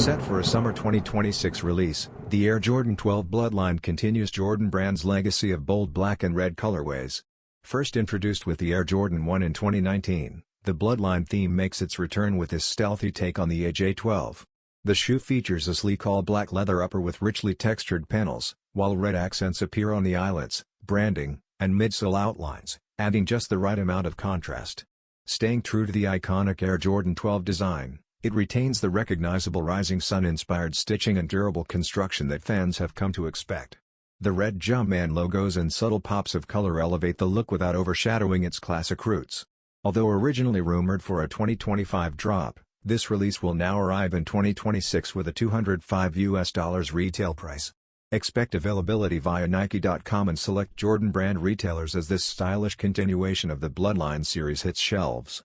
Set for a summer 2026 release, the Air Jordan 12 Bloodline continues Jordan Brand's legacy of bold black and red colorways. First introduced with the Air Jordan 1 in 2019, the Bloodline theme makes its return with this stealthy take on the AJ12. The shoe features a sleek all-black leather upper with richly textured panels, while red accents appear on the eyelets, branding, and midsole outlines, adding just the right amount of contrast. Staying true to the iconic Air Jordan 12 design, it retains the recognizable rising sun-inspired stitching and durable construction that fans have come to expect. The red Jumpman logos and subtle pops of color elevate the look without overshadowing its classic roots. Although originally rumored for a 2025 drop, this release will now arrive in 2026 with a $205 retail price. Expect availability via Nike.com and select Jordan brand retailers as this stylish continuation of the Bloodline series hits shelves.